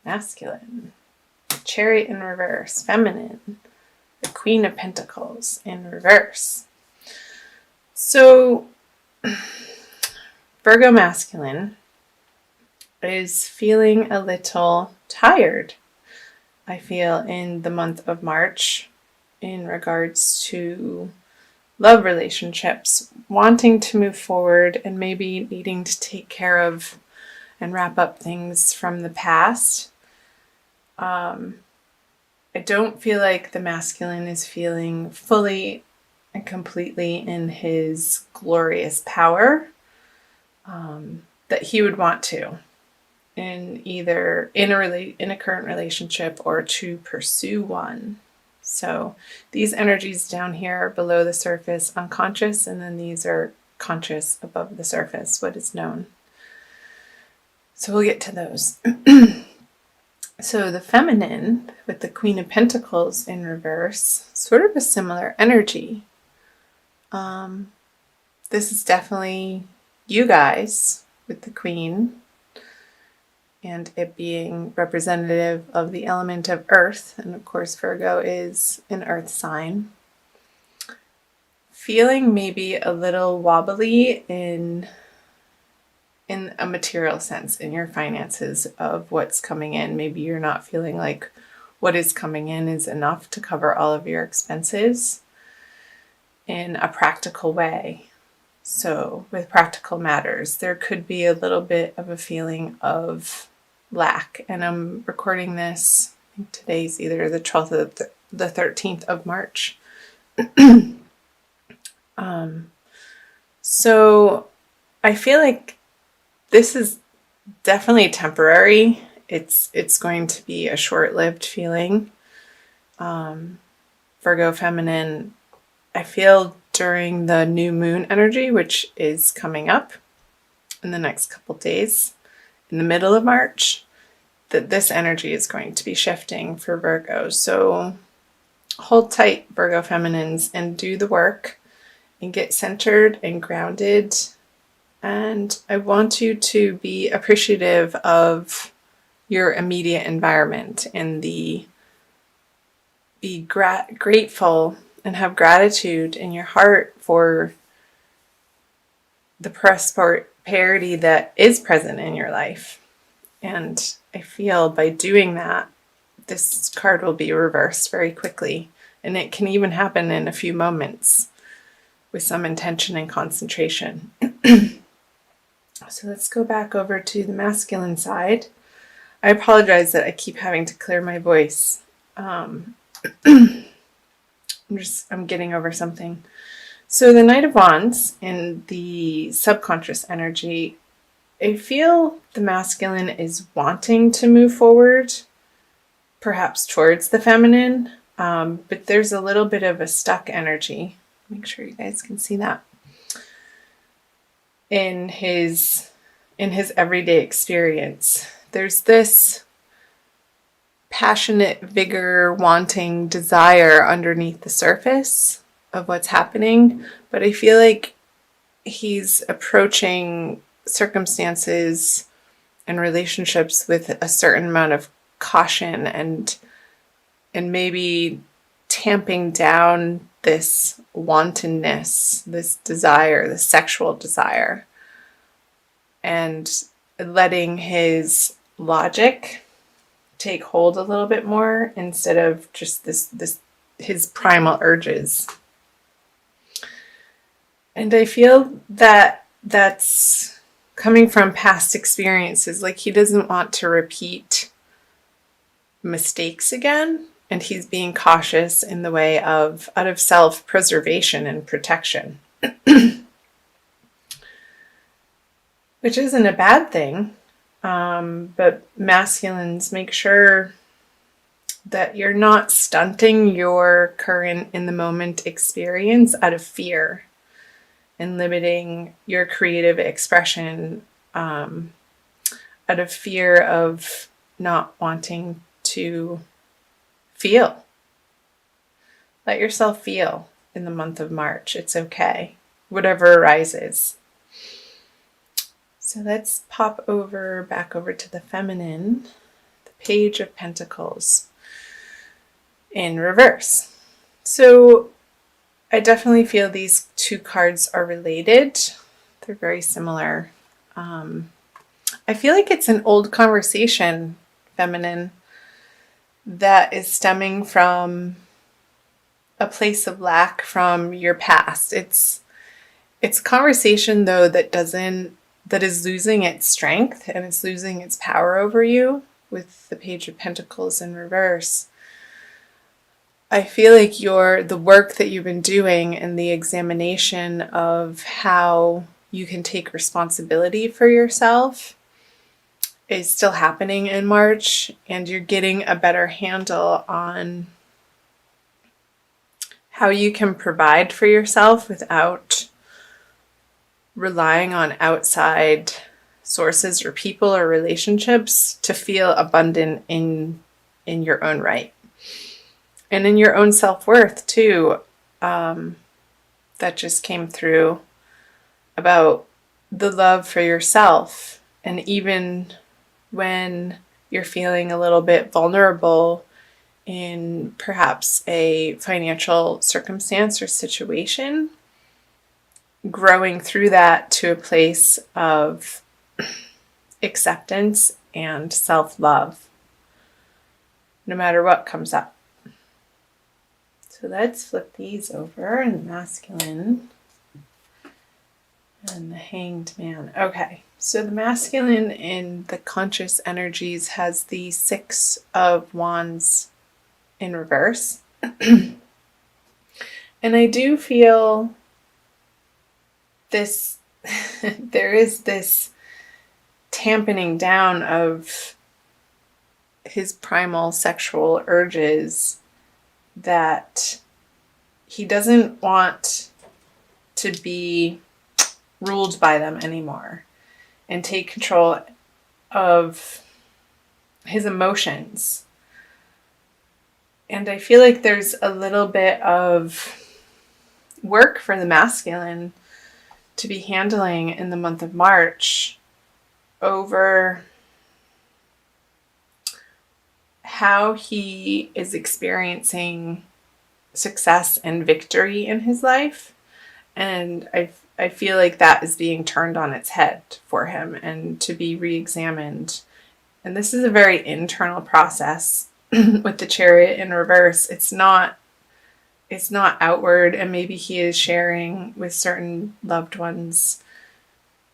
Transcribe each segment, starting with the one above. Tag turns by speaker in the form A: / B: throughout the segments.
A: masculine, Chariot in reverse, feminine, the Queen of Pentacles in reverse. So Virgo masculine is feeling a little tired, I feel, in the month of March in regards to love relationships, wanting to move forward and maybe needing to take care of and wrap up things from the past. I don't feel like the masculine is feeling fully and completely in his glorious power that he would want to in either in a current relationship or to pursue one. So these energies down here are below the surface, unconscious, and then these are conscious above the surface, what is known. So we'll get to those. So the feminine with the Queen of Pentacles in reverse, sort of a similar energy. This is definitely you guys with the Queen and it being representative of the element of earth. And of course, Virgo is an earth sign. Feeling maybe a little wobbly in a material sense in your finances of what's coming in. Maybe you're not feeling like what is coming in is enough to cover all of your expenses in a practical way. So with practical matters, there could be a little bit of a feeling of lack. And I'm recording this, I think today's either the 12th or the 13th of March. So I feel like this is definitely temporary. It's going to be a short-lived feeling. Virgo feminine, I feel during the new moon energy, which is coming up in the next couple days, in the middle of March, that this energy is going to be shifting for Virgo. So hold tight, Virgo feminines, and do the work and get centered and grounded. And I want you to be appreciative of your immediate environment and be grateful and have gratitude in your heart for the prosperity that is present in your life. And I feel by doing that, this card will be reversed very quickly. And it can even happen in a few moments with some intention and concentration. So let's go back over to the masculine side. I apologize that I keep having to clear my voice. I'm getting over something. So the Knight of Wands in the subconscious energy, I feel the masculine is wanting to move forward, perhaps towards the feminine, but there's a little bit of a stuck energy. Make sure you guys can see that. In his everyday experience, there's this passionate vigor, wanting desire underneath the surface of what's happening, but I feel like he's approaching circumstances and relationships with a certain amount of caution and maybe tamping down this wantonness, this desire, this sexual desire, and letting his logic take hold a little bit more instead of just his primal urges. And I feel that that's coming from past experiences. Like he doesn't want to repeat mistakes again. And he's being cautious in the way of out of self-preservation and protection. Which isn't a bad thing. But masculines, make sure that you're not stunting your current in the moment experience out of fear and limiting your creative expression out of fear of not wanting to feel. Let yourself feel in the month of March. It's okay. Whatever arises. So let's pop back over to the feminine, the Page of Pentacles in reverse. So I definitely feel these two cards are related. They're very similar. I feel like it's an old conversation, feminine, that is stemming from a place of lack from your past. It's conversation though that is losing its strength and it's losing its power over you with the Page of Pentacles in reverse. I feel like the work that you've been doing and the examination of how you can take responsibility for yourself is still happening in March, and you're getting a better handle on how you can provide for yourself without relying on outside sources or people or relationships to feel abundant in your own right. And in your own self-worth too. That just came through about the love for yourself. And even when you're feeling a little bit vulnerable in perhaps a financial circumstance or situation, growing through that to a place of acceptance and self-love, no matter what comes up. So let's flip these over, and the masculine and the Hanged Man. Okay, so the masculine in the conscious energies has the Six of Wands in reverse. And I do feel this, there is this tampening down of his primal sexual urges, that he doesn't want to be ruled by them anymore and take control of his emotions. And I feel like there's a little bit of work for the masculine to be handling in the month of March over how he is experiencing success and victory in his life. And I feel like that is being turned on its head for him and to be re-examined. And this is a very internal process with the Chariot in reverse. It's not outward, and maybe he is sharing with certain loved ones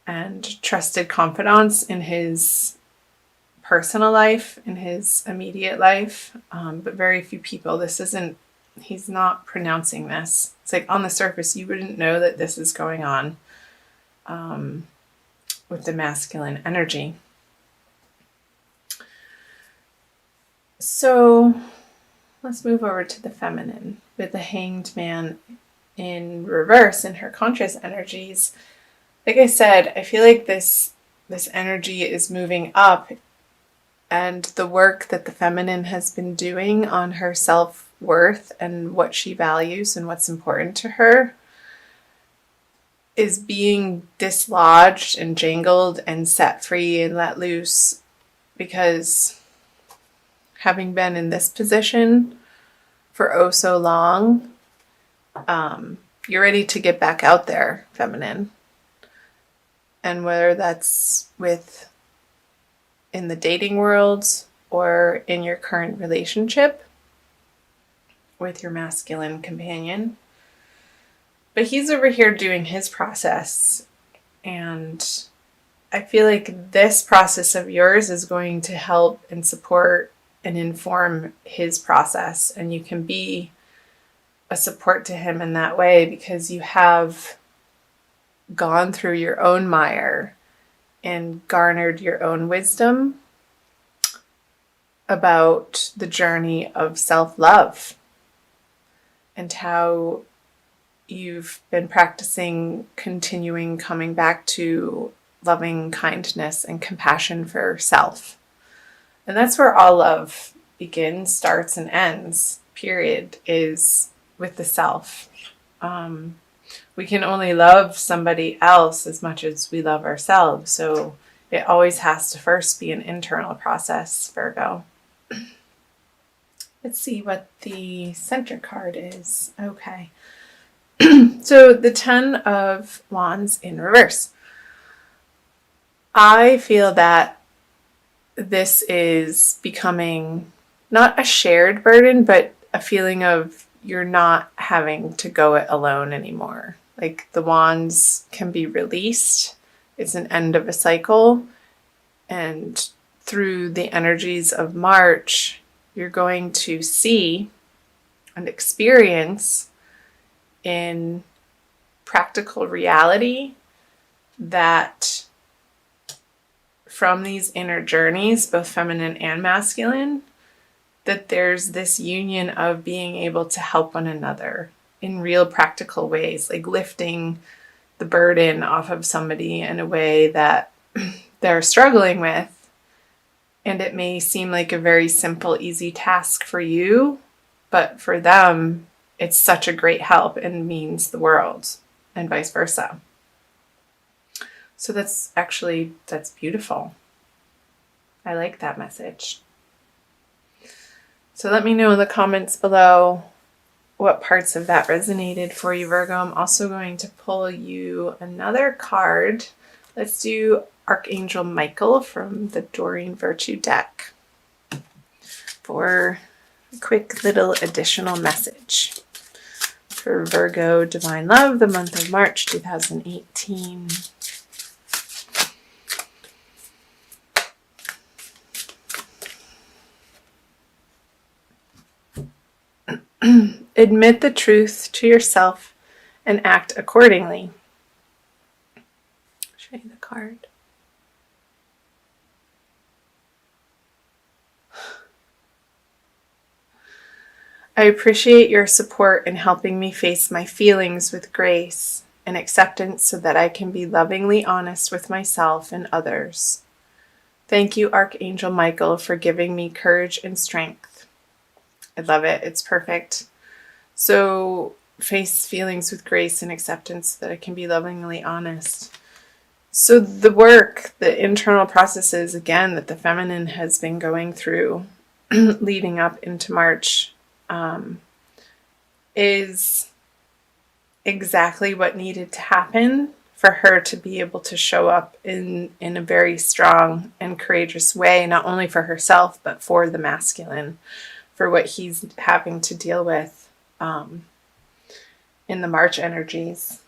A: and trusted confidants in his personal life, in his immediate life, but very few people. He's not pronouncing this. It's like on the surface, you wouldn't know that this is going on with the masculine energy. So let's move over to the feminine with the Hanged Man in reverse in her conscious energies. Like I said, I feel like this energy is moving up, and the work that the feminine has been doing on her self-worth and what she values and what's important to her is being dislodged and jangled and set free and let loose, because having been in this position for oh so long, you're ready to get back out there, feminine. And whether that's in the dating world or in your current relationship with your masculine companion. But he's over here doing his process, and I feel like this process of yours is going to help and support and inform his process, and you can be a support to him in that way because you have gone through your own mire and garnered your own wisdom about the journey of self-love and how you've been practicing continuing coming back to loving kindness and compassion for self. And that's where all love begins, starts, and ends, period, is with the self. We can only love somebody else as much as we love ourselves. So it always has to first be an internal process, Virgo. Let's see what the center card is. Okay. So the 10 of Wands in reverse. I feel that this is becoming not a shared burden, but a feeling of you're not having to go it alone anymore. Like the wands can be released. It's an end of a cycle. And through the energies of March, you're going to see and experience in practical reality that from these inner journeys, both feminine and masculine, that there's this union of being able to help one another in real practical ways, like lifting the burden off of somebody in a way that they're struggling with. And it may seem like a very simple, easy task for you, but for them, it's such a great help and means the world, and vice versa. So that's beautiful. I like that message. So let me know in the comments below what parts of that resonated for you, Virgo. I'm also going to pull you another card. Let's do Archangel Michael from the Doreen Virtue deck for a quick little additional message for Virgo Divine Love, the month of March 2018. Admit the truth to yourself and act accordingly. I'll show you the card. I appreciate your support in helping me face my feelings with grace and acceptance so that I can be lovingly honest with myself and others. Thank you, Archangel Michael, for giving me courage and strength. I love it. It's perfect. So face feelings with grace and acceptance so that I can be lovingly honest. So the work, the internal processes, again, that the feminine has been going through leading up into March is exactly what needed to happen for her to be able to show up in a very strong and courageous way, not only for herself, but for the masculine, for what he's having to deal with in the March energies.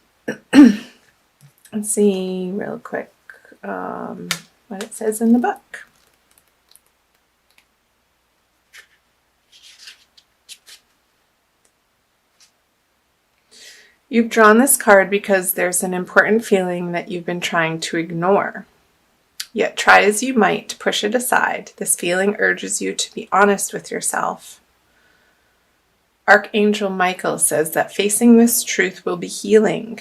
A: Let's see real quick what it says in the book. You've drawn this card because there's an important feeling that you've been trying to ignore. Yet try as you might to push it aside, this feeling urges you to be honest with yourself. Archangel Michael says that facing this truth will be healing,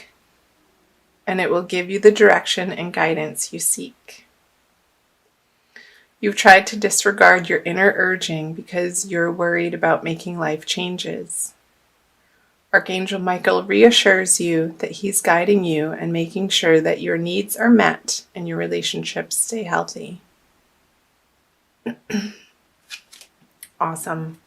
A: and it will give you the direction and guidance you seek. You've tried to disregard your inner urging because you're worried about making life changes. Archangel Michael reassures you that he's guiding you and making sure that your needs are met and your relationships stay healthy. Awesome.